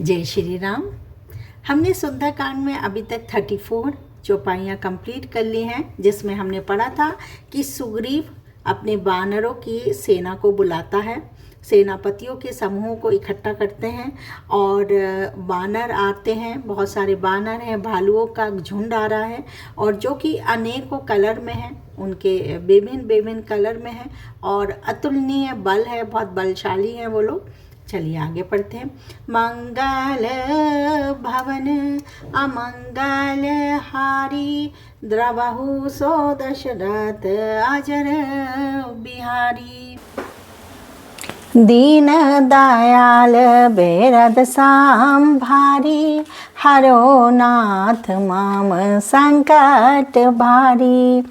जय श्री राम। हमने सुंदरकांड में अभी तक 34 चौपाइयाँ कंप्लीट कर ली हैं, जिसमें हमने पढ़ा था कि सुग्रीव अपने वानरों की सेना को बुलाता है, सेनापतियों के समूहों को इकट्ठा करते हैं और वानर आते हैं। बहुत सारे वानर हैं, भालुओं का झुंड आ रहा है और जो कि अनेकों कलर में है, उनके विभिन्न विभिन्न कलर में है और अतुलनीय बल है, बहुत बलशाली हैं वो लोग। चलिए आगे पढ़ते हैं। मंगल भवन अमंगल हारी द्रवहु सो दशरथ अजर बिहारी। दीन दयाल बेरद सांभारी हरो नाथ माम संकट भारी।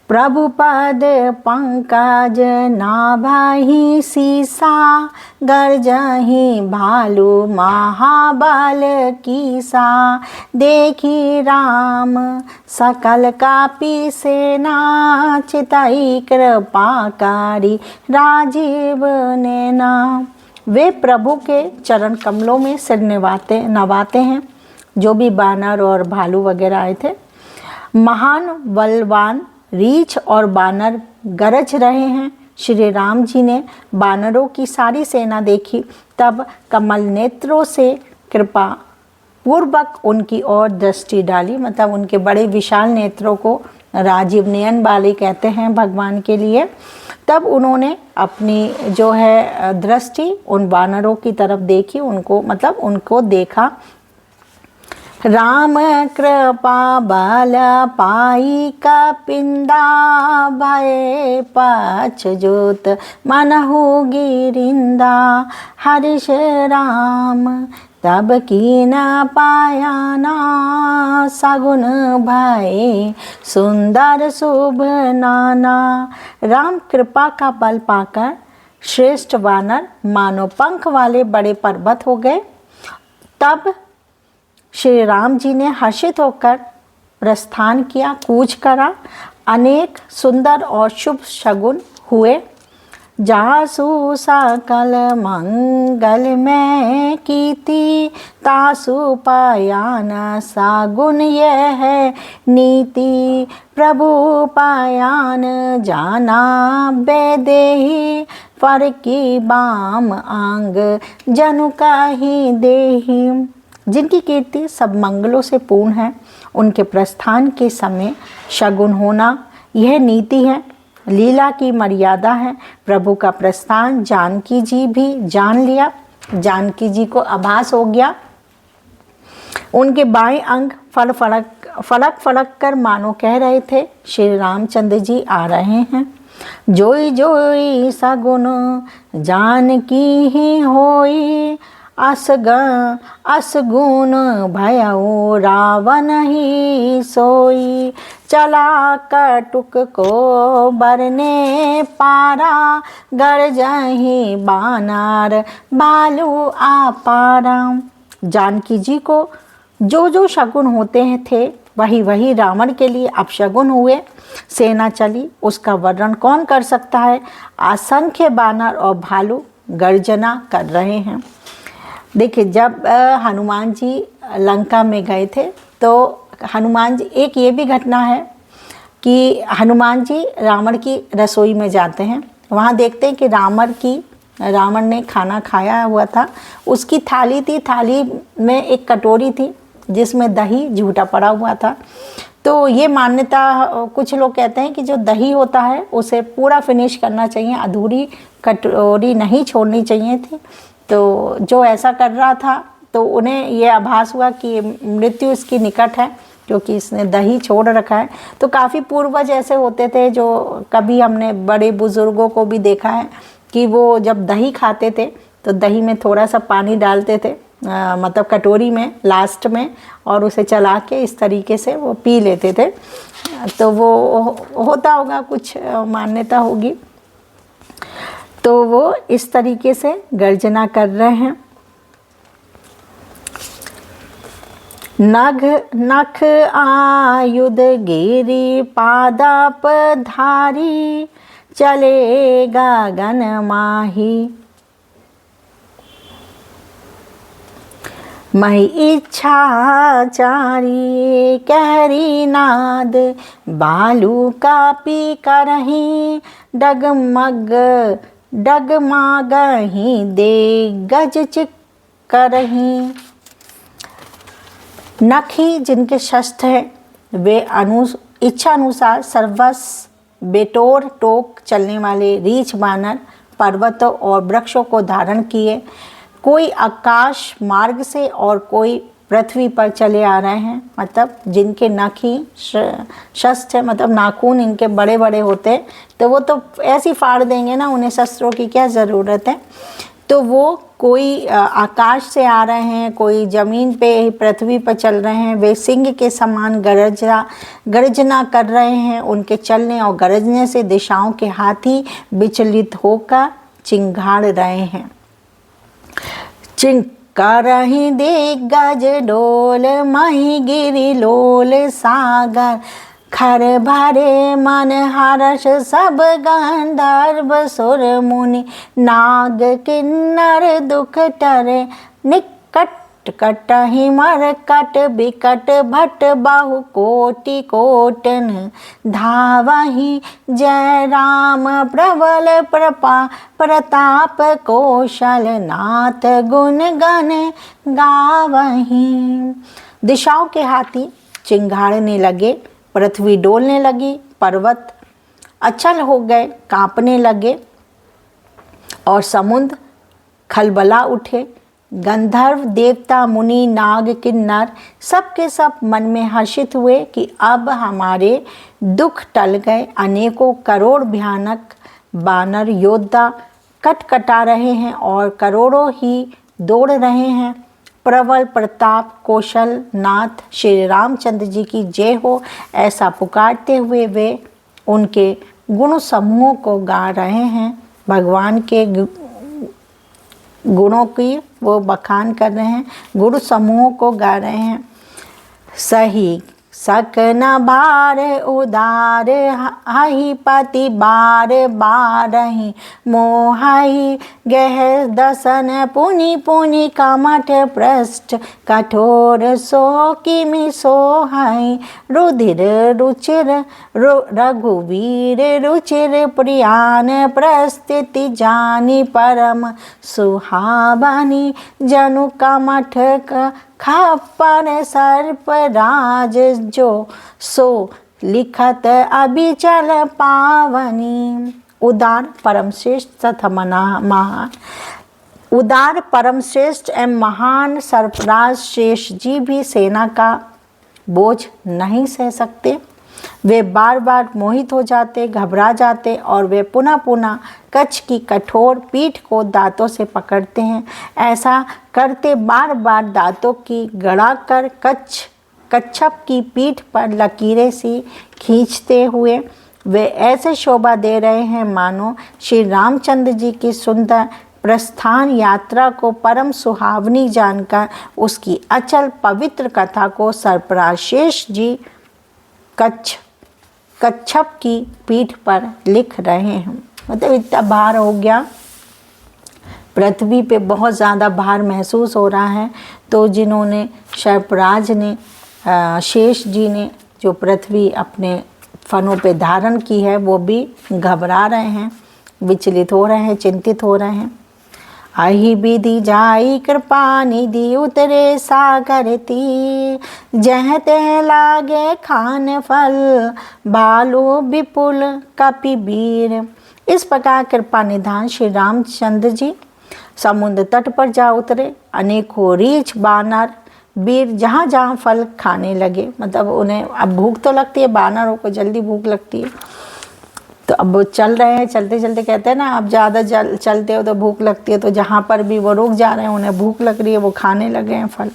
प्रभु पद पंकज नाभहि सीसा गर्जहि भालू महाबल कीसा। देखी राम सकल कापी सेना चितई कृपाकारी राजीव नैना। वे प्रभु के चरण कमलों में सिर नवाते हैं। जो भी बानर और भालू वगैरह आए थे, महान बलवान रीछ और बानर गरज रहे हैं। श्री राम जी ने बानरों की सारी सेना देखी, तब कमल नेत्रों से कृपा पूर्वक उनकी ओर दृष्टि डाली। मतलब उनके बड़े विशाल नेत्रों को राजीव नयन वाले कहते हैं भगवान के लिए। तब उन्होंने अपनी जो है दृष्टि उन बानरों की तरफ देखी, उनको देखा। राम कृपा बल पाई कपिंदा भय पछजोत मनहु गिरिंदा। हर्ष राम तब की न पाया ना सगुन भय सुंदर शुभ नाना। राम कृपा का बल पाकर श्रेष्ठ वानर मानो पंख वाले बड़े पर्वत हो गए। तब श्री राम जी ने हर्षित होकर प्रस्थान किया, कूच करा। अनेक सुंदर और शुभ शगुन हुए। जासु सकल मंगल में कीति तासु पायान सागुन यह है नीति। प्रभु पायान जाना बेदेही फर की बाम आंग जनु काही देही। जिनकी कीर्ति सब मंगलों से पूर्ण है, उनके प्रस्थान के समय शगुन होना यह नीति है, लीला की मर्यादा है। प्रभु का प्रस्थान जानकी जी भी जान लिया। जानकी जी को आभास हो गया। उनके बाएं अंग फड़क फड़क कर मानो कह रहे थे, श्री रामचंद्र जी आ रहे हैं। जोई जोई सगुन जानकी ही होई असगुन भयउ रावण ही सोई। चला कटुक को बरने पारा गरजहि बानर भालू आपारा। जानकी जी को जो जो शगुन होते हैं थे, वही वही रावण के लिए अपशगुन हुए। सेना चली, उसका वर्णन कौन कर सकता है। असंख्य बानर और भालू गर्जना कर रहे हैं। देखिए, जब हनुमान जी लंका में गए थे तो हनुमान जी, एक ये भी घटना है कि हनुमान जी रावण की रसोई में जाते हैं। वहाँ देखते हैं कि रावण ने खाना खाया हुआ था। उसकी थाली थी, थाली में एक कटोरी थी जिसमें दही झूठा पड़ा हुआ था। तो ये मान्यता, कुछ लोग कहते हैं कि जो दही होता है उसे पूरा फिनिश करना चाहिए, अधूरी कटोरी नहीं छोड़नी चाहिए थी। तो जो ऐसा कर रहा था तो उन्हें ये आभास हुआ कि मृत्यु इसकी निकट है, क्योंकि इसने दही छोड़ रखा है। तो काफ़ी पूर्वज ऐसे होते थे, जो कभी हमने बड़े बुज़ुर्गों को भी देखा है कि वो जब दही खाते थे तो दही में थोड़ा सा पानी डालते थे, मतलब कटोरी में लास्ट में, और उसे चला के इस तरीके से वो पी लेते थे। तो वो होता होगा, कुछ मान्यता होगी। तो वो इस तरीके से गर्जना कर रहे हैं। नख नख आयुध गिरी पादप धारी चले गगन माही। मई इच्छाचारी कहरी नाद बालू कापी करही डगमग डगमागही दे गज चिक करही। नखी जिनके शस्त्र है वे इच्छा अनुसार सर्वस्व बेटोर टोक चलने वाले रीछ बानर पर्वतों और वृक्षों को धारण किए, कोई आकाश मार्ग से और कोई पृथ्वी पर चले आ रहे हैं। मतलब जिनके नखी शस्त्र मतलब नाखून इनके बड़े बड़े होते हैं तो वो तो ऐसे ही फाड़ देंगे ना, उन्हें शस्त्रों की क्या ज़रूरत है। तो वो कोई आकाश से आ रहे हैं, कोई ज़मीन पे पृथ्वी पर चल रहे हैं। वे सिंह के समान गर्जना कर रहे हैं। उनके चलने और गरजने से दिशाओं के हाथी विचलित होकर चिंगाड़ रहे हैं। चिंकारही दिग्गज डोल मही गिरी लोल सागर खर भरे मन हर्ष सब गंधर्व सुर मुनि नाग किन्नर दुख टरे निकट कटहि मर कट बिकट भट बाहु कोटि कोटन धावहि जय राम प्रबल प्रताप कौशल नाथ गुण गण गावहि। दिशाओं के हाथी चिंगाड़ने लगे, पृथ्वी डोलने लगी, पर्वत अचल हो गए, कांपने लगे और समुद्र खलबला उठे। गंधर्व देवता मुनि नाग किन्नर सब के सब मन में हर्षित हुए कि अब हमारे दुख टल गए। अनेकों करोड़ भयानक बानर योद्धा कटकटा रहे हैं और करोड़ों ही दौड़ रहे हैं। प्रबल प्रताप कौशल नाथ श्री रामचंद्र जी की जय हो, ऐसा पुकारते हुए वे उनके गुण समूहों को गा रहे हैं। भगवान के गुणों की वो बखान कर रहे हैं, गुण समूहों को गा रहे हैं। सही सकन भार उदार हहि पति बार बारहि मोहाई गह दसन पुनि पुनि कमठ पृष्ठ कठोर सो किमि सोहाई रुधिर रुचिर रघुवीर रुचिर प्रियान प्रस्थिति जानी परम सुहावनी जनु कमठ खप्पर सर्प राज जो सो लिखत अबिचल पावनी। उदार परमश्रेष्ठ तथा महान उदार परमश्रेष्ठ एवं महान सर्पराज शेष जी भी सेना का बोझ नहीं सह सकते। वे बार बार मोहित हो जाते, घबरा जाते और वे पुनः पुनः कच्छ की कठोर पीठ को दांतों से पकड़ते हैं। ऐसा करते बार बार दांतों की गड़ाकर कच्छप की पीठ पर लकीरें सी खींचते हुए वे ऐसे शोभा दे रहे हैं मानो श्री रामचंद्र जी की सुंदर प्रस्थान यात्रा को परम सुहावनी जानकर उसकी अचल पवित्र कथा को सर्पराज शेष जी कच्छप की पीठ पर लिख रहे हैं। मतलब इतना भार हो गया, पृथ्वी पे बहुत ज़्यादा भार महसूस हो रहा है। तो जिन्होंने सर्पराज ने शेष जी ने जो पृथ्वी अपने फनों पे धारण की है वो भी घबरा रहे हैं, विचलित हो रहे हैं, चिंतित हो रहे हैं। अहि विधि जाई कृपा निधि उतरे सागर ती जह तह लागे खान फल भालू विपुल कपि वीर। इस प्रकार कृपा निधान श्री रामचंद्र जी समुद्र तट पर जा उतरे। अनेकों रीछ बानर वीर जहाँ जहाँ फल खाने लगे। मतलब उन्हें अब भूख तो लगती है, बानरों को जल्दी भूख लगती है। तो अब वो चल रहे हैं, चलते चलते कहते हैं ना आप ज़्यादा चलते हो तो भूख लगती है। तो जहाँ पर भी वो रुक जा रहे हैं उन्हें भूख लग रही है, वो खाने लगे हैं फल।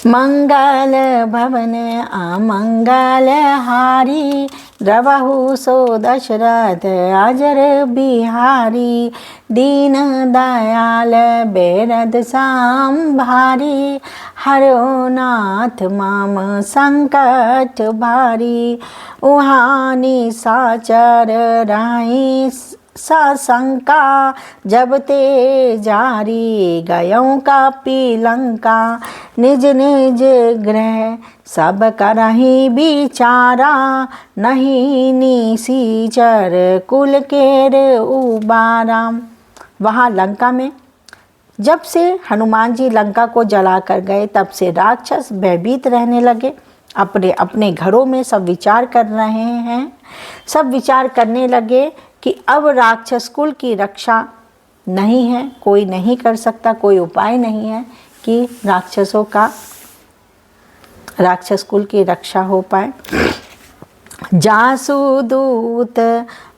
मंगल भवन अमंगल हारी द्रवहु सो दशरथ अजर बिहारी दीन दयाल बेरद सांभारी हरो नाथ मम संकट भारी उहानी साचर राई सा शंका, जब ते जारी गयों का पीलंका, निज निज गृह सब करही बिचारा, नहीं निसीचर कुल केर उबारा। वहाँ लंका में जब से हनुमान जी लंका को जला कर गए, तब से राक्षस भयभीत रहने लगे। अपने अपने घरों में सब विचार कर रहे हैं, सब विचार करने लगे कि अब राक्षस कुल की रक्षा नहीं है, कोई नहीं कर सकता, कोई उपाय नहीं है कि राक्षस कुल की रक्षा हो पाए। जासु दूत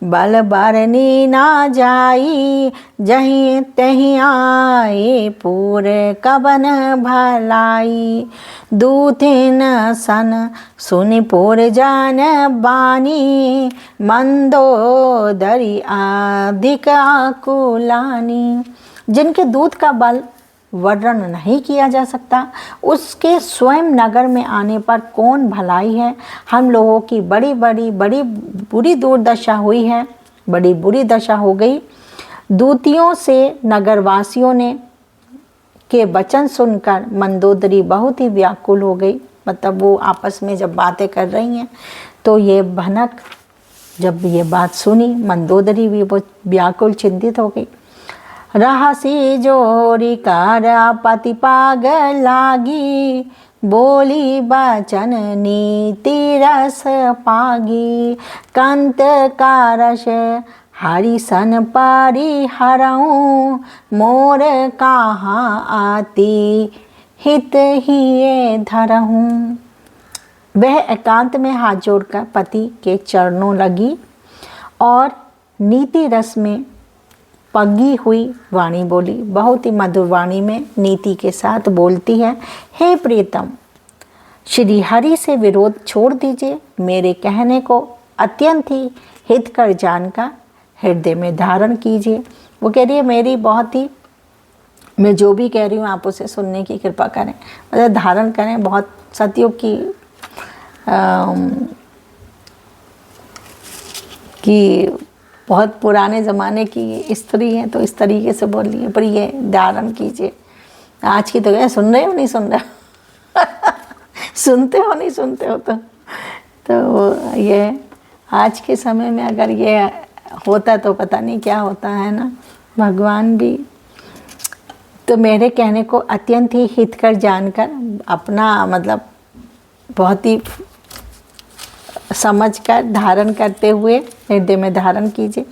बल बरनी ना जाई, जहीं तहीं आए पूरे कबन भलाई। दूतिन सन सुनि पुर जान बानी, मंदोदरी अधिक आकुलानी। जिनके दूत का बल वर्णन नहीं किया जा सकता, उसके स्वयं नगर में आने पर कौन भलाई है। हम लोगों की बड़ी बुरी दुर्दशा हुई है, बड़ी बुरी दशा हो गई। दूतियों से नगरवासियों ने के वचन सुनकर मंदोदरी बहुत ही व्याकुल हो गई। मतलब वो आपस में जब बातें कर रही हैं तो ये भनक जब ये बात सुनी, मंदोदरी भी बहुत व्याकुल चिंतित हो गई। रहसी जोरी कर पति पाग लागी, बोली बचन नीति रस पागी। कंत कारस हरिसन पारी हरऊँ, मोर कहाँ आती हित ही धरहूँ। वह एकांत में हाथ जोड़कर पति के चरणों लगी और नीति रस में पगी हुई वाणी बोली। बहुत ही मधुर वाणी में नीति के साथ बोलती है। हे प्रियतम, श्री हरि से विरोध छोड़ दीजिए, मेरे कहने को अत्यंत ही हितकर जानकर हृदय में धारण कीजिए। वो कह रही है मेरी बहुत ही, मैं जो भी कह रही हूँ आप उसे सुनने की कृपा करें, मतलब धारण करें। बहुत सतयुग की बहुत पुराने ज़माने की स्त्री है, तो इस तरीके से बोल रही है, पर ये धारण कीजिए। आज की तो क्या सुन रहे हो नहीं सुन रहे हो सुनते हो नहीं सुनते हो। तो ये आज के समय में अगर ये होता तो पता नहीं क्या होता है ना। भगवान भी तो मेरे कहने को अत्यंत ही हितकर जानकर अपना मतलब बहुत ही समझकर धारण करते हुए हृदय में धारण कीजिए।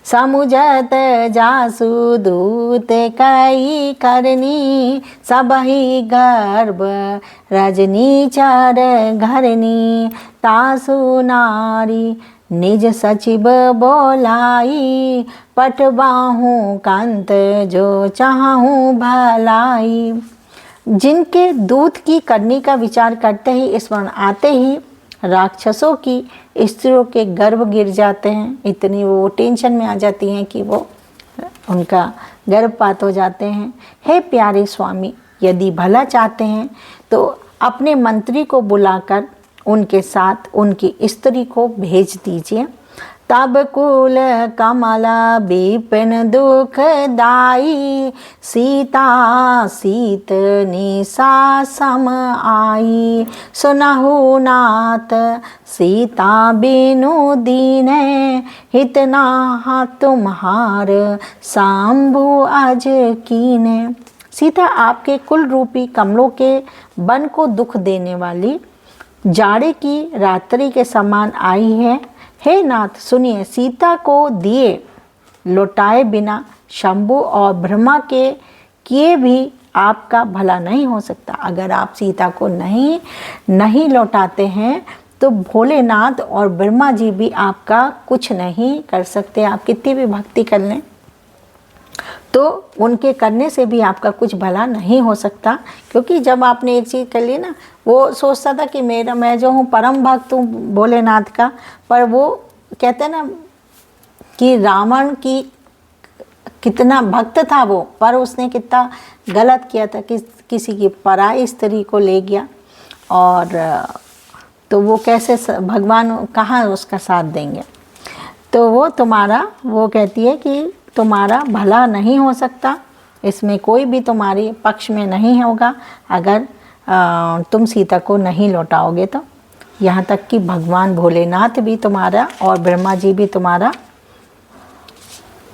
समुझत जासु दूत कई करनी, सबहि गर्भ रजनी चार घरनी। तासु नारी निज सचिव बोलाई, पटबाहूँ कंत जो चाहूँ भलाई। जिनके दूत की करनी का विचार करते ही, स्मरण आते ही राक्षसों की स्त्रियों के गर्भ गिर जाते हैं। इतनी वो टेंशन में आ जाती हैं कि वो उनका गर्भपात हो जाते हैं। हे प्यारे स्वामी, यदि भला चाहते हैं तो अपने मंत्री को बुलाकर उनके साथ उनकी स्त्री को भेज दीजिए। तब कुल कमला विपिन दुखदाई, सीता सीत निशा सम आई। सुनहु नाथ सीता बिनु दीने, हितना तुम्हार शंभु अज कीने। सीता आपके कुल रूपी कमलों के वन को दुख देने वाली जाड़े की रात्रि के समान आई है। हे नाथ सुनिए, सीता को दिए लौटाए बिना शंभु और ब्रह्मा के किए भी आपका भला नहीं हो सकता। अगर आप सीता को नहीं लौटाते हैं तो भोलेनाथ और ब्रह्मा जी भी आपका कुछ नहीं कर सकते। आप कितनी भी भक्ति कर लें तो उनके करने से भी आपका कुछ भला नहीं हो सकता। क्योंकि जब आपने एक चीज़ कर ली ना, वो सोचता था कि मैं जो हूँ परम भक्त हूँ भोलेनाथ का, पर वो कहते हैं ना कि रावण की कितना भक्त था वो, पर उसने कितना गलत किया था कि किसी की पराई स्त्री को ले गया। और तो वो कैसे भगवान कहाँ उसका साथ देंगे। तो वो कहती है कि तुम्हारा भला नहीं हो सकता, इसमें कोई भी तुम्हारे पक्ष में नहीं होगा अगर तुम सीता को नहीं लौटाओगे तो। यहाँ तक कि भगवान भोलेनाथ भी तुम्हारा और ब्रह्मा जी भी तुम्हारा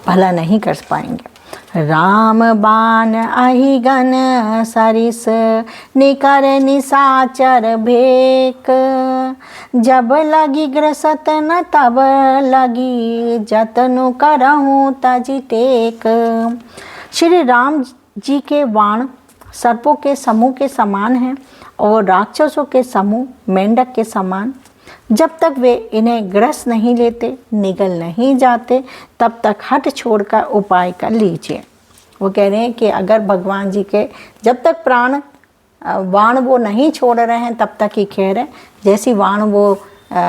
भला नहीं कर पाएंगे। राम बाण अहिगन सरिस निकर निसाचर भेक, जब लगी ग्रसत न तब लगी जतनु करहूँ तजि टेक। श्री राम जी के बाण सर्पों के समूह के समान हैं और राक्षसों के समूह मेंढक के समान। जब तक वे इन्हें ग्रस नहीं लेते, निगल नहीं जाते, तब तक हट छोड़कर उपाय कर लीजिए। वो कह रहे हैं कि अगर भगवान जी के जब तक बाण वो नहीं छोड़ रहे हैं तब तक ही खेर है, जैसी बाण वो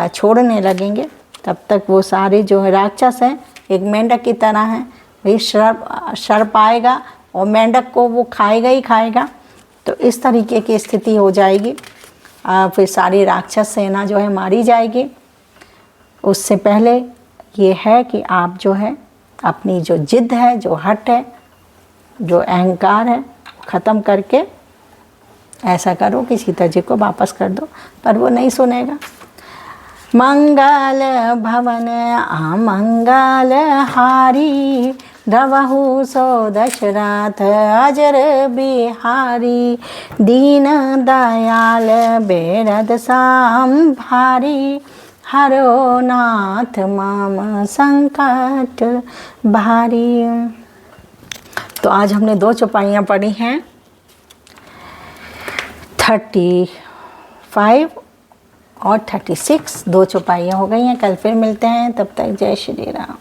छोड़ने लगेंगे तब तक वो सारे जो है राक्षस हैं एक मेंढक की तरह हैं, भाई सर्प आएगा और मेंढक को वो खाएगा ही खाएगा। तो इस तरीके की स्थिति हो जाएगी, फिर सारी राक्षस सेना जो है मारी जाएगी। उससे पहले ये है कि आप जो है अपनी जो जिद है, जो हट है, जो अहंकार है, ख़त्म करके ऐसा करो कि सीता जी को वापस कर दो, पर वो नहीं सुनेगा। मंगल भवन अमंगल हारी, रवहु सो दशरथ अजर बिहारी, दीन दयाल बेरद सांभारी, हरो नाथ मम संकट भारी। तो आज हमने 2 चौपाइयाँ पढ़ी हैं, 35 और 36, 2 चौपाइयाँ हो गई हैं। कल फिर मिलते हैं, तब तक जय श्री राम।